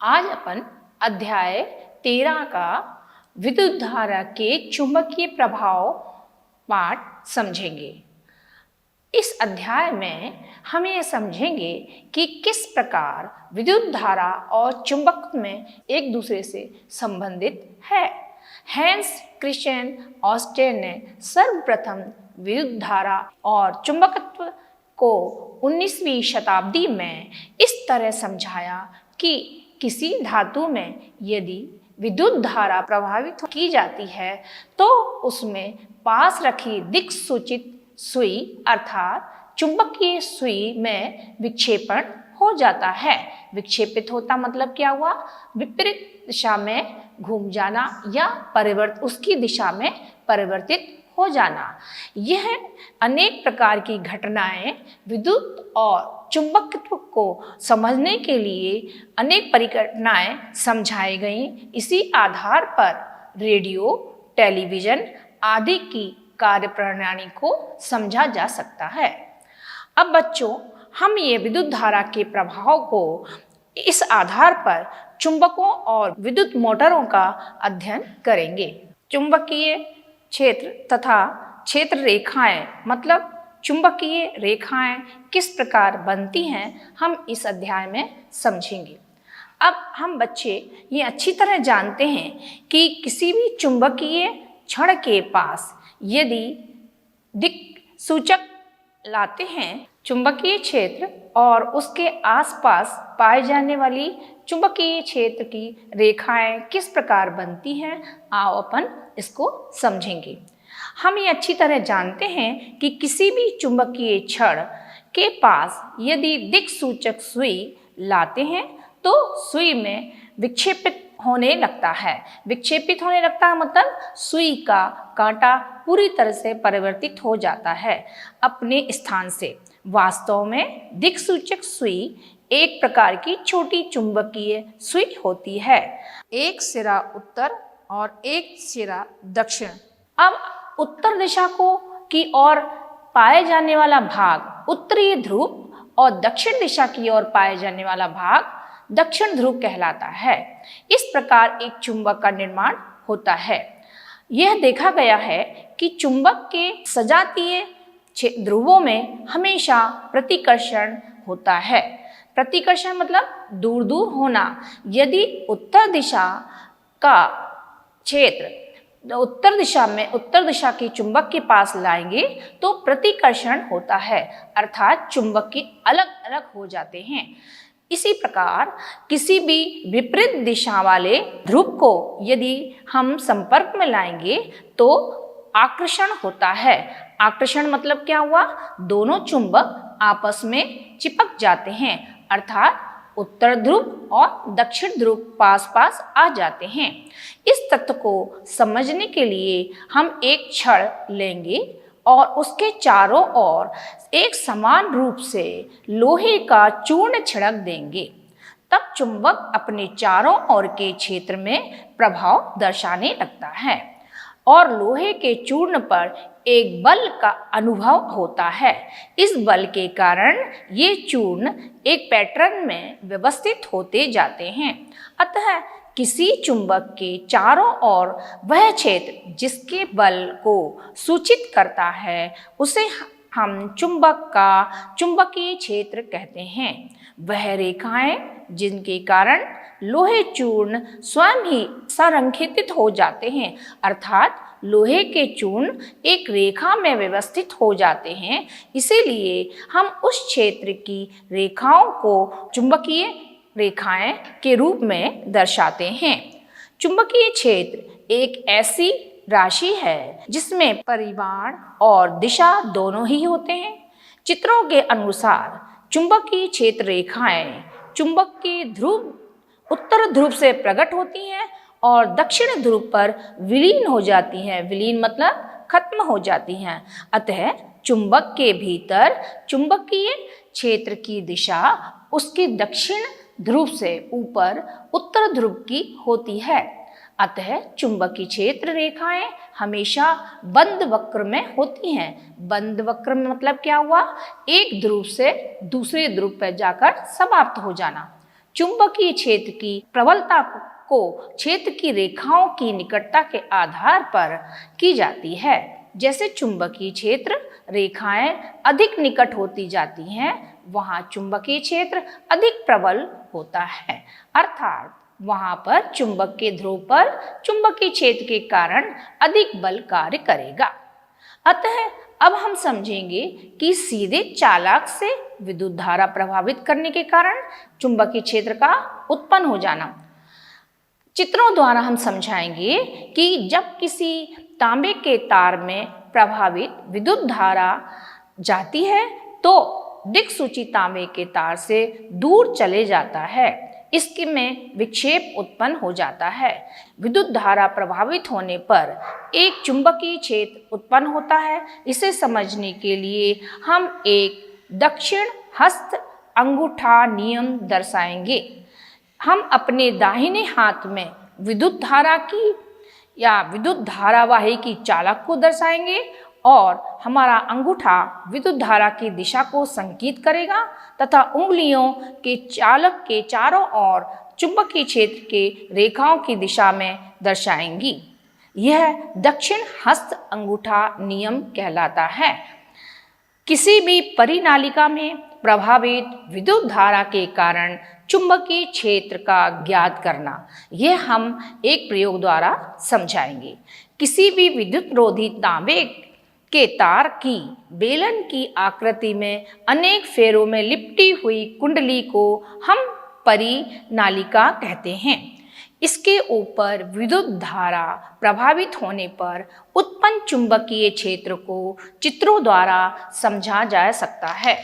आज अपन अध्याय 13 का विद्युत धारा के चुंबकीय प्रभाव पाठ समझेंगे। इस अध्याय में हम ये समझेंगे कि किस प्रकार विद्युत धारा और चुंबकत्व में एक दूसरे से संबंधित है। हैंस क्रिश्चियन ऑस्टेन ने सर्वप्रथम विद्युत धारा और चुंबकत्व को 19वीं शताब्दी में इस तरह समझाया कि किसी धातु में यदि विद्युत धारा प्रभावित की जाती है तो उसमें पास रखी दिक् सूचित सुई अर्थात चुंबकीय सुई में विक्षेपण हो जाता है। विक्षेपित होता मतलब क्या हुआ? विपरीत दिशा में घूम जाना या उसकी दिशा में परिवर्तित हो जाना। यह अनेक प्रकार की घटनाएं विद्युत और चुंबकत्व को समझने के लिए अनेक परिघटनाएं समझाई गईं। इसी आधार पर रेडियो, टेलीविजन आदि की कार्यप्रणाली को समझा जा सकता है। अब बच्चों, हम ये विद्युत धारा के प्रभाव को इस आधार पर चुंबकों और विद्युत मोटरों का अध्ययन करेंगे। चुंबकीय क्षेत्र तथा क्षेत्र रेखाएं मतलब चुंबकीय रेखाएं किस प्रकार बनती हैं, हम इस अध्याय में समझेंगे। अब हम बच्चे ये अच्छी तरह जानते हैं कि किसी भी चुंबकीय छड़ के पास यदि दिक् सूचक लाते हैं, चुंबकीय क्षेत्र और उसके आसपास पाए जाने वाली चुंबकीय क्षेत्र की रेखाएं किस प्रकार बनती हैं, आओ अपन इसको समझेंगे। हम ये अच्छी तरह जानते हैं कि किसी भी चुंबकीय छड़ के पास यदि दिक् सूचक सुई लाते हैं तो सुई में विक्षेपित होने लगता है। विक्षेपित होने लगता है मतलब सुई का कांटा पूरी तरह से परिवर्तित हो जाता है अपने स्थान से। वास्तव में दिक् सूचक सुई एक प्रकार की छोटी चुंबकीय सुई होती है। एक सिरा उत्तर और एक सिरा दक्षिण। अब उत्तर दिशा की ओर पाए जाने वाला भाग उत्तरी ध्रुव और दक्षिण दिशा की ओर पाए जाने वाला भाग दक्षिण ध्रुव कहलाता है। इस प्रकार एक चुंबक का निर्माण होता है। यह देखा गया है कि चुंबक के सजातीय ध्रुवों में हमेशा प्रतिकर्षण होता है। प्रतिकर्षण मतलब दूर दूर होना। यदि उत्तर दिशा का क्षेत्र उत्तर दिशा की चुंबक के पास लाएंगे तो प्रतिकर्षण होता है अर्थात चुंबक की अलग अलग हो जाते हैं। इसी प्रकार किसी भी विपरीत दिशा वाले ध्रुव को यदि हम संपर्क में लाएंगे तो आकर्षण होता है। आकर्षण मतलब क्या हुआ? दोनों चुंबक आपस में चिपक जाते हैं अर्थात उत्तर ध्रुव और दक्षिण ध्रुव पास पास आ जाते हैं। इस तथ्य को समझने के लिए हम एक छड़ लेंगे और उसके चारों ओर एक समान रूप से लोहे का चूर्ण छिड़क देंगे। तब चुंबक अपने चारों ओर के क्षेत्र में प्रभाव दर्शाने लगता है और लोहे के चूर्ण पर एक बल का अनुभव होता है। इस बल के कारण ये चूर्ण एक पैटर्न में व्यवस्थित होते जाते हैं। अतः किसी चुंबक के चारों ओर वह क्षेत्र जिसके बल को सूचित करता है उसे हम चुंबक का चुंबकीय क्षेत्र कहते हैं। वह रेखाएं जिनके कारण लोहे चूर्ण स्वयं ही संरेखित हो जाते हैं अर्थात लोहे के चूर्ण एक रेखा में व्यवस्थित हो जाते हैं। इसीलिए हम उस क्षेत्र की रेखाओं को चुंबकीय रेखाएं के रूप में दर्शाते हैं। चुंबकीय क्षेत्र एक ऐसी राशि है जिसमें परिमाण और दिशा दोनों ही होते हैं। चित्रों के अनुसार चुंबकीय क्षेत्र रेखाएं चुंबक की ध्रुव उत्तर ध्रुव से प्रकट होती हैं और दक्षिण ध्रुव पर विलीन हो जाती हैं। विलीन मतलब खत्म हो जाती हैं। अतः चुंबक के भीतर चुंबकीय क्षेत्र की दिशा उसके दक्षिण ध्रुव से ऊपर उत्तर ध्रुव की होती है। अतः चुंबकीय क्षेत्र रेखाएं हमेशा बंद वक्र में होती हैं। बंद वक्र में मतलब क्या हुआ? एक ध्रुव से दूसरे ध्रुव पर जाकर समाप्त हो जाना। चुंबकीय क्षेत्र की प्रबलता को क्षेत्र की रेखाओं की निकटता के आधार पर की जाती है। जैसे चुंबकीय क्षेत्र रेखाएं अधिक निकट होती जाती हैं, वहां चुंबकीय क्षेत्र अधिक प्रबल होता है, अर्थात वहां पर चुंबक के ध्रुव पर चुंबकीय क्षेत्र के कारण अधिक बल कार्य करेगा। अतः अब हम समझेंगे कि सीधे चालक से विद्युत धारा प्रभावित करने के कारण चुंबकीय क्षेत्र का उत्पन्न हो जाना। चित्रों द्वारा हम समझाएंगे कि जब किसी तांबे के तार में प्रभावित विद्युत धारा जाती है तो दिक्सूची तांबे के तार से दूर चले जाता है, इसके में विक्षेप उत्पन्न हो जाता है। विद्युत धारा प्रभावित होने पर एक चुंबकीय क्षेत्र उत्पन्न होता है। इसे समझने के लिए हम एक दक्षिण हस्त अंगूठा नियम दर्शाएंगे। हम अपने दाहिने हाथ में विद्युत धारा की या विद्युत धारावाही की चालक को दर्शाएंगे और हमारा अंगूठा विद्युत धारा की दिशा को संकेत करेगा तथा उंगलियों के चालक के चारों ओर चुंबकीय क्षेत्र के रेखाओं की दिशा में दर्शाएंगी। यह दक्षिण हस्त अंगूठा नियम कहलाता है। किसी भी परिनालिका में प्रभावित विद्युत धारा के कारण चुंबकीय क्षेत्र का ज्ञात करना, यह हम एक प्रयोग द्वारा समझाएंगे। किसी भी विद्युत रोधी तांबे के तार की बेलन की आकृति में अनेक फेरों में लिपटी हुई कुंडली को हम परिनालिका कहते हैं। इसके ऊपर विद्युत धारा प्रभावित होने पर उत्पन्न चुंबकीय क्षेत्र को चित्रों द्वारा समझा जा सकता है।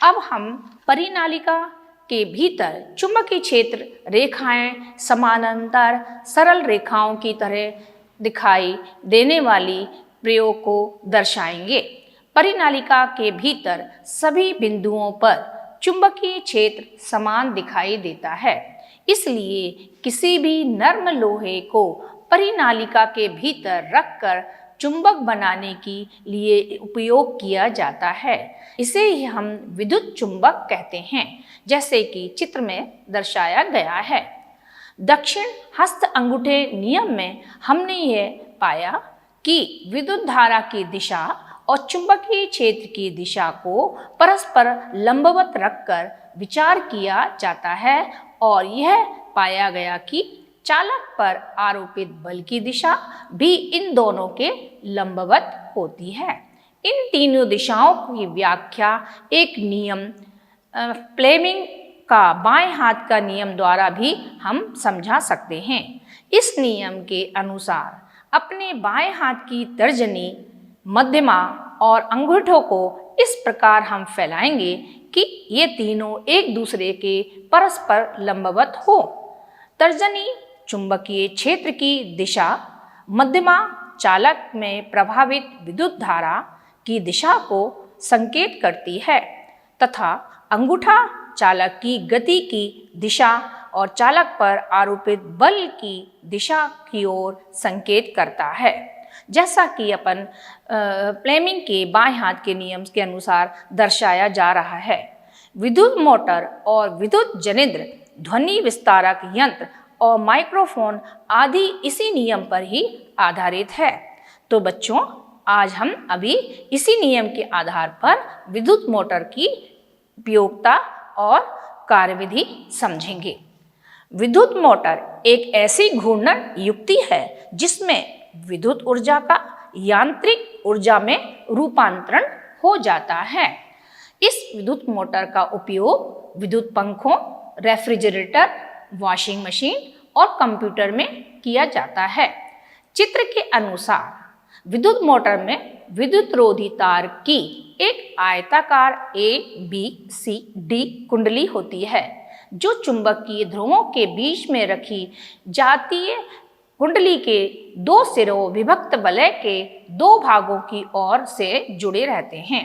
अब हम परिनालिका के भीतर चुंबकीय क्षेत्र रेखाएं समानांतर सरल रेखाओं की तरह दिखाई देने वाली प्रयोग को दर्शाएंगे। परिनालिका के भीतर सभी बिंदुओं पर चुंबकीय क्षेत्र समान दिखाई देता है, इसलिए किसी भी नर्म लोहे को परिनालिका के भीतर रखकर चुंबक बनाने के लिए उपयोग किया जाता है। इसे ही हम विद्युत चुंबक कहते हैं, जैसे कि चित्र में दर्शाया गया है। दक्षिण हस्त अंगूठे नियम में हमने यह पाया कि विद्युत धारा की दिशा और चुंबकीय क्षेत्र की दिशा को परस्पर लंबवत रखकर विचार किया जाता है और यह पाया गया कि चालक पर आरोपित बल की दिशा भी इन दोनों के लंबवत होती है। इन तीनों दिशाओं की व्याख्या एक नियम फ्लेमिंग का बाएं हाथ का नियम द्वारा भी हम समझा सकते हैं। इस नियम के अनुसार अपने बाएं हाथ की तर्जनी, मध्यमा और अंगूठों को इस प्रकार हम फैलाएंगे कि ये तीनों एक दूसरे के परस्पर लंबवत हो। तर्जनी चुंबकीय क्षेत्र की दिशा, मध्यमा चालक में प्रभावित विद्युत धारा की दिशा को संकेत करती है तथा अंगूठा चालक की गति की दिशा और चालक पर आरोपित बल की दिशा की ओर संकेत करता है। जैसा कि अपन फ्लेमिंग के बाएं हाथ के नियम के अनुसार दर्शाया जा रहा है। विद्युत मोटर और विद्युत जनित्र, ध्वनि विस्तारक यंत्र और माइक्रोफोन आदि इसी नियम पर ही आधारित है। तो बच्चों, आज हम अभी इसी नियम के आधार पर विद्युत मोटर की उपयोगिता और कार्यविधि समझेंगे। विद्युत मोटर एक ऐसी घूर्णन युक्ति है जिसमें विद्युत ऊर्जा का यांत्रिक ऊर्जा में रूपांतरण हो जाता है। इस विद्युत मोटर का उपयोग विद्युत पंखों, रेफ्रिजरेटर, वॉशिंग मशीन और कंप्यूटर में किया जाता है। चित्र के अनुसार विद्युत मोटर में विद्युत रोधी तार की एक आयताकार ABCD कुंडली होती है, जो चुंबकीय ध्रुवों के बीच में रखी जाती है। कुंडली के दो सिरों विभक्त वलय के दो भागों की ओर से जुड़े रहते हैं।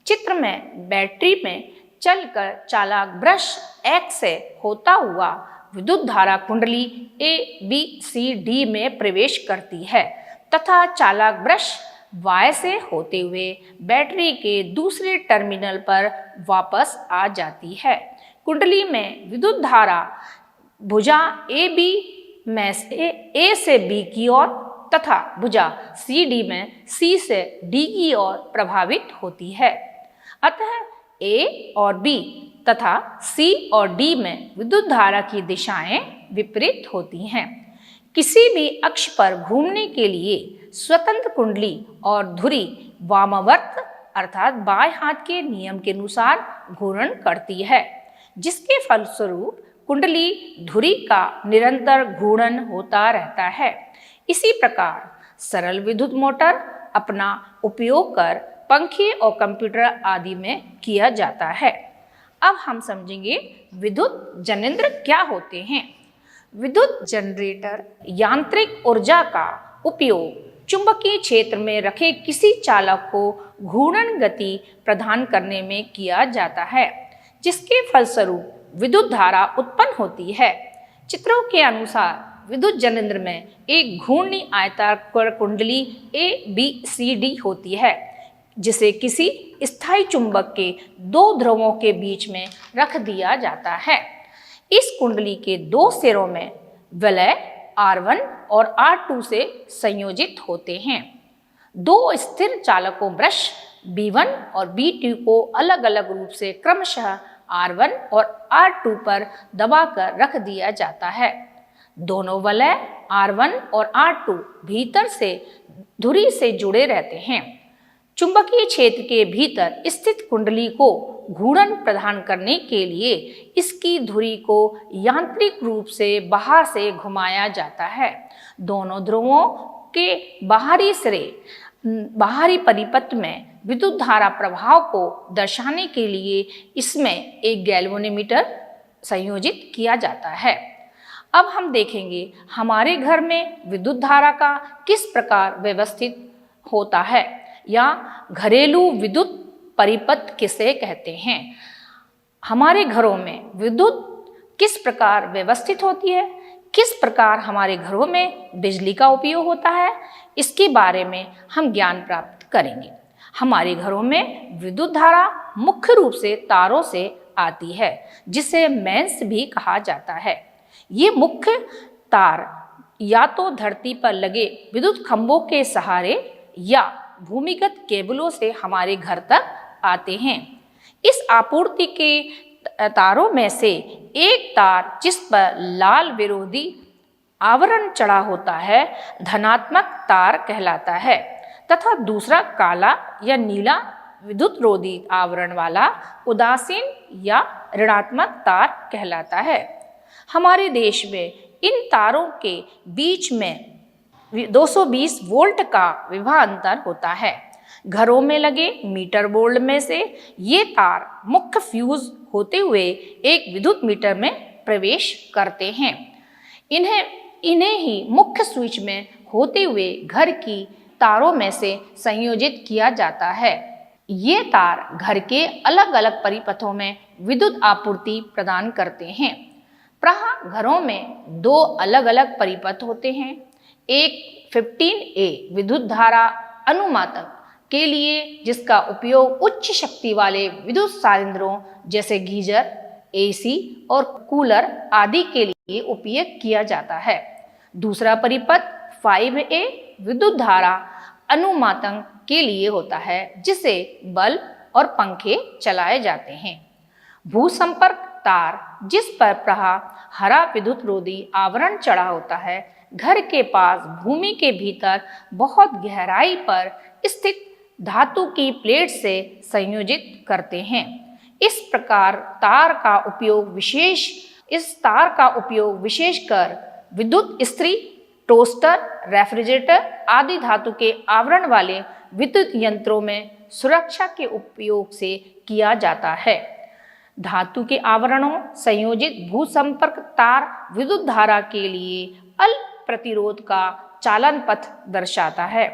चित्र में बैटरी में चलकर चालक ब्रश X से होता हुआ विद्युत धारा कुंडली ABCD में प्रवेश करती है तथा चालक ब्रश Y से होते हुए बैटरी के दूसरे टर्मिनल पर वापस आ जाती है। कुंडली में विद्युत धारा भुजा ए बी में से ए से बी की ओर तथा भुजा सी डी में सी से डी की ओर प्रभावित होती है। अतः ए और बी तथा सी और डी में विद्युत धारा की दिशाएं विपरीत होती हैं। किसी भी अक्ष पर घूमने के लिए स्वतंत्र कुंडली और धुरी वामावर्त अर्थात बाएं हाथ के नियम के अनुसार घूर्णन करती है, जिसके फलस्वरूप कुंडली धुरी का निरंतर घूर्णन होता रहता है। इसी प्रकार सरल विद्युत मोटर अपना उपयोग कर पंखे और कंप्यूटर आदि में किया जाता है। अब हम समझेंगे विद्युत जनरेटर क्या होते हैं। विद्युत जनरेटर यांत्रिक ऊर्जा का उपयोग चुंबकीय क्षेत्र में रखे किसी चालक को घूर्णन गति प्रदान करने में किया जाता है, जिसके फलस्वरूप विद्युत धारा उत्पन्न होती है। चित्रों के अनुसार विद्युत जनरेटर में एक घूर्णी आयताकार कुंडली ए बी सी डी होती है, जिसे किसी स्थायी चुंबक के दो ध्रुवों के बीच में रख दिया जाता है। इस कुंडली के दो सिरों में वलय R1 और R2 से संयोजित होते हैं। दो स्थिर चालकों ब्रश B1 और B2 को अलग अलग रूप से क्रमशः R1 और R2 पर दबाकर रख दिया जाता है। दोनों वलय R1 और R2 भीतर से धुरी से जुड़े रहते हैं। चुंबकीय क्षेत्र के भीतर स्थित कुंडली को घूर्णन प्रदान करने के लिए इसकी धुरी को यांत्रिक रूप से बाहर से घुमाया जाता है। दोनों ध्रुवों के बाहरी सिरे बाहरी परिपथ में विद्युत धारा प्रभाव को दर्शाने के लिए इसमें एक गैल्वेनोमीटर संयोजित किया जाता है। अब हम देखेंगे हमारे घर में विद्युत धारा का किस प्रकार व्यवस्थित होता है या घरेलू विद्युत परिपथ किसे कहते हैं। हमारे घरों में विद्युत किस प्रकार व्यवस्थित होती है, किस प्रकार हमारे घरों में बिजली का उपयोग होता है, इसके बारे में हम ज्ञान प्राप्त करेंगे। हमारे घरों में विद्युत धारा मुख्य रूप से तारों से आती है, जिसे मेंस भी कहा जाता है। ये मुख्य तार या तो धरती पर लगे विद्युत खंभों के सहारे या भूमिगत केबलों से हमारे घर तक आते हैं। इस आपूर्ति के तारों में से एक तार जिस पर लाल विरोधी आवरण चढ़ा होता है धनात्मक तार कहलाता है तथा दूसरा काला या नीला विद्युत रोधी आवरण वाला उदासीन या ऋणात्मक तार कहलाता है। हमारे देश में इन तारों के बीच में 220 वोल्ट का विभवांतर होता है। घरों में लगे मीटर बोर्ड में से ये तार मुख्य फ्यूज होते हुए एक विद्युत मीटर में प्रवेश करते हैं। इन्हें ही मुख्य स्विच में होते हुए घर की तारों में से संयोजित किया जाता है। ये तार घर के अलग अलग परिपथों में विद्युत आपूर्ति प्रदान करते हैं। प्रायः घरों में दो अलग अलग परिपथ होते हैं। एक 15A विद्युत धारा अनुमातक के लिए, जिसका उपयोग उच्च शक्ति वाले विद्युत संयंत्रों जैसे गीजर, AC और कूलर आदि के लिए उपयोग किया जाता है। दूसरा परिपथ 5A विद्युत धारा अनुमातक के लिए होता है, जिसे बल्ब और पंखे चलाए जाते हैं। भूसंपर्क तार जिस पर प्रायः हरा विद्युत रोधी आवरण चढ़ा होता है, घर के पास भूमि के भीतर बहुत गहराई पर स्थित धातु की प्लेट से संयोजित करते हैं। इस तार का उपयोग विशेषकर विद्युत इस्त्री, टोस्टर, रेफ्रिजरेटर आदि धातु के आवरण वाले विद्युत यंत्रों में सुरक्षा के उपयोग से किया जाता है। धातु के आवरणों संयोजित भूसंपर्क तार विद्युत धारा के लिए अल्प प्रतिरोध का चालन पथ दर्शाता है।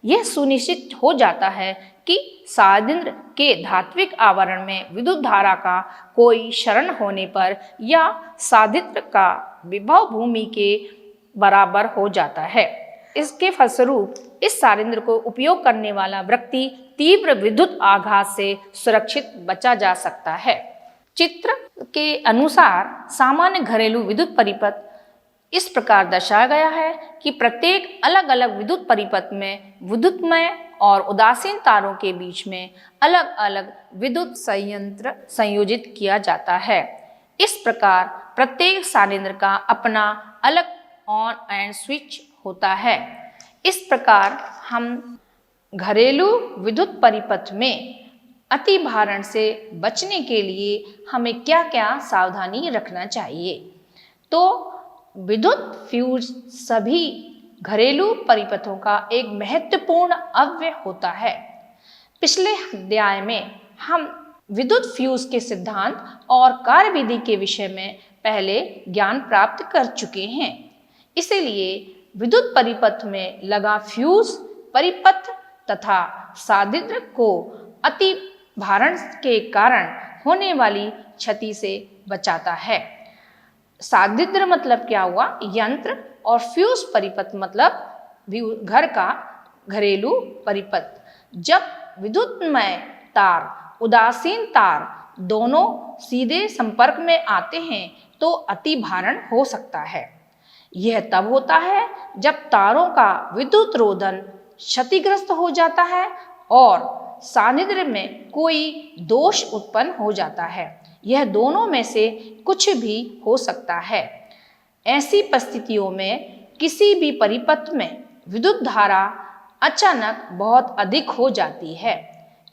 यह सुनिश्चित हो जाता है कि संयंत्र के धात्विक आवरण में विद्युत धारा का कोई क्षरण होने पर या संयंत्र का विभव भूमि के बराबर हो जाता है। इसके फलस्वरूप इस संयंत्र को उपयोग करने वाला व्यक्ति तीव्र विद्युत आघात से सुरक्षित बचा जा सकता है। चित्र के अनुसार सामान्य घरेलू विद्युत परिपथ इस प्रकार दर्शाया गया है कि प्रत्येक अलग अलग विद्युत परिपथ में विद्युतमय और उदासीन तारों के बीच में अलग अलग विद्युत संयंत्र संयोजित किया जाता है। इस प्रकार प्रत्येक सानिध्र का अपना अलग ऑन एंड स्विच होता है। इस प्रकार हम घरेलू विद्युत परिपथ में अति भारण से बचने के लिए हमें क्या क्या सावधानी रखना चाहिए। तो विद्युत फ्यूज सभी घरेलू परिपथों का एक महत्वपूर्ण अवयव होता है। पिछले अध्याय में हम विद्युत फ्यूज के सिद्धांत और कार्यविधि के विषय में पहले ज्ञान प्राप्त कर चुके हैं। इसीलिए विद्युत परिपथ में लगा फ्यूज परिपथ तथा सानिध्र को अति भारण के कारण होने वाली क्षति से बचाता है। सानिध्र मतलब क्या हुआ? यंत्र, और फ्यूज परिपथ मतलब घर का घरेलू परिपथ। जब विद्युतमय तार उदासीन तार दोनों सीधे संपर्क में आते हैं तो अति भारण हो सकता है। यह तब होता है जब तारों का विद्युत रोधन क्षतिग्रस्त हो जाता है और सानिध्र में कोई दोष उत्पन्न हो जाता है। यह दोनों में से कुछ भी हो सकता है। ऐसी परिस्थितियों में किसी भी परिपथ में विद्युत धारा अचानक बहुत अधिक हो जाती है।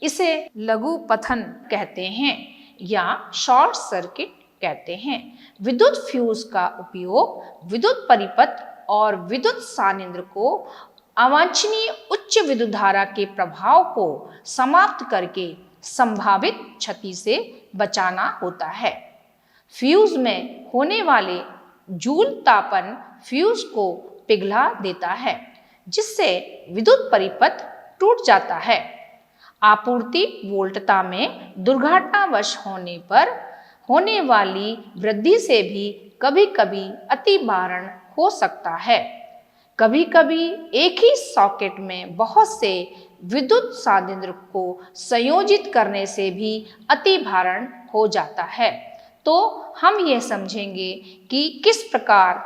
इसे लघु पतन कहते हैं या शॉर्ट सर्किट कहते हैं। विद्युत फ्यूज का उपयोग विद्युत परिपथ और विद्युत सानिध्र को अवांछनीय उच्च विद्युत धारा के प्रभाव को समाप्त करके संभावित क्षति से बचाना होता है। फ्यूज में होने वाले जूल तापन फ्यूज को पिघला देता है, जिससे विद्युत परिपथ टूट जाता है। आपूर्ति वोल्टता में दुर्घटनावश होने पर होने वाली वृद्धि से भी कभी कभी अति भारण हो सकता है। कभी कभी एक ही सॉकेट में बहुत से विद्युत सानिध्र को संयोजित करने से भी अति भारण हो जाता है। तो हम यह समझेंगे कि किस प्रकार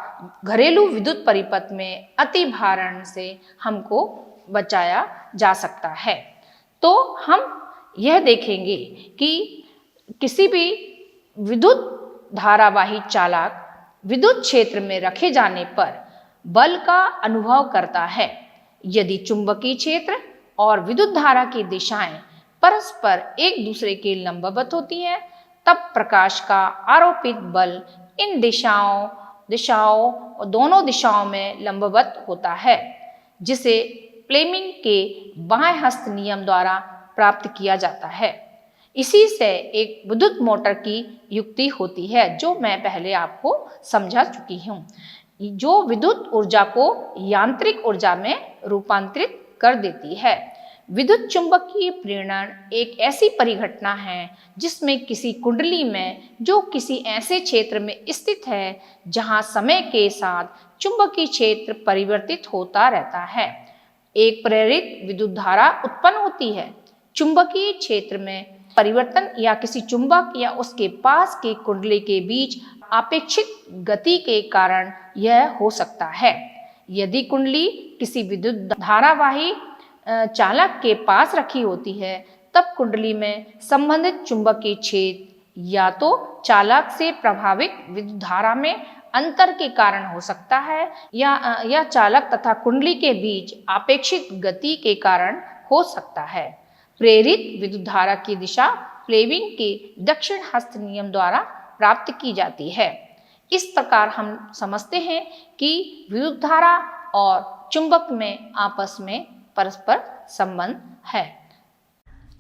घरेलू विद्युत परिपथ में अति भारण से हमको बचाया जा सकता है। तो हम यह देखेंगे कि किसी भी विद्युत धारावाही चालक विद्युत क्षेत्र में रखे जाने पर बल का अनुभव करता है। यदि चुंबकीय क्षेत्र और विद्युत धारा की दिशाएं परस्पर एक दूसरे के लंबवत होती हैं, तब प्रकाश का आरोपित बल इन दोनों दिशाओं में लंबवत होता है, जिसे फ्लेमिंग के बाएं हस्त नियम द्वारा प्राप्त किया जाता है। इसी से एक विद्युत मोटर की युक्ति होती है, जो मैं पहले आपको समझा चुकी हूँ, जो विद्युत ऊर्जा को यांत्रिक ऊर्जा में रूपांतरित कर देती है। विद्युत चुंबकीय प्रेरण एक ऐसी परिघटना है जिसमें किसी कुंडली में जो किसी ऐसे क्षेत्र में स्थित है जहां समय के साथ चुंबकीय क्षेत्र परिवर्तित होता रहता है, एक प्रेरित विद्युत धारा उत्पन्न होती है। चुंबकीय क्षेत्र में परिवर्तन या किसी चुंबक या उसके पास के कुंडली के बीच अपेक्षित गति के कारण यह हो सकता है। यदि कुंडली किसी विद्युत धारावाही चालक के पास रखी होती है, तब कुंडली में संबंधित चुंबकीय क्षेत्र या तो चालक से प्रभावित विद्युत धारा में अंतर के कारण हो सकता है या चालक तथा कुंडली के बीच अपेक्षित गति के कारण हो सकता है। प्रेरित विद्युत धारा की दिशा फ्लेमिंग के दक्षिण हस्त नियम द्वारा प्राप्त की जाती है। इस प्रकार हम समझते हैं कि विद्युत धारा और चुंबक में आपस में परस्पर संबंध है।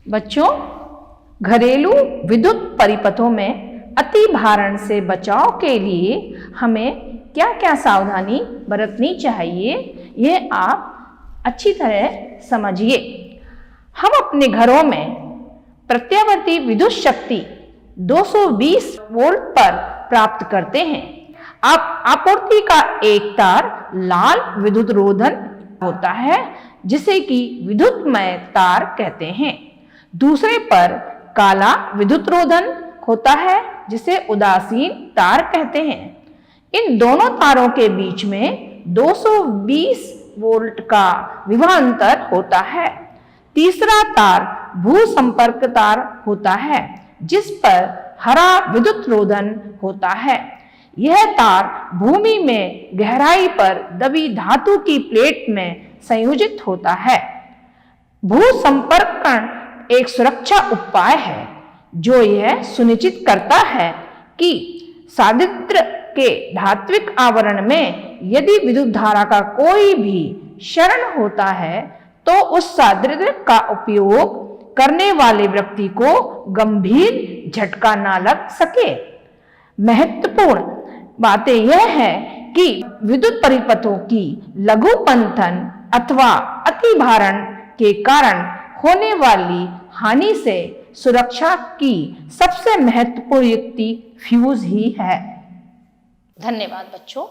बच्चों, घरेलू विद्युत परिपथों में अति भारण से बचाव के लिए हमें क्या क्या सावधानी बरतनी चाहिए, ये आप अच्छी तरह समझिए। हम अपने घरों में प्रत्यावर्ती विद्युत शक्ति 220 वोल्ट पर प्राप्त करते हैं। अब आपूर्ति का एक तार लाल विद्युत रोधन होता है, जिसे कि विद्युतमय तार कहते हैं। दूसरे पर काला विद्युत रोधन होता है जिसे उदासीन तार कहते हैं। इन दोनों तारों के बीच में 220 वोल्ट का विभवांतर होता है। तीसरा तार भू संपर्क तार होता है जिस पर हरा विद्युत रोधन होता है। यह तार भूमि में गहराई पर दबी धातु की प्लेट में संयोजित होता है। भू संपर्कण एक सुरक्षा उपाय है जो यह सुनिश्चित करता है कि सादृश्य के धात्विक आवरण में यदि विद्युत धारा का कोई भी क्षरण होता है तो उस सादृश्य का उपयोग करने वाले व्यक्ति को गंभीर झटका ना लग सके। महत्वपूर्ण बातें यह है कि विद्युत परिपथों की लघुपंथन अथवा अतिभारण के कारण होने वाली हानि से सुरक्षा की सबसे महत्वपूर्ण युक्ति फ्यूज ही है। धन्यवाद बच्चों।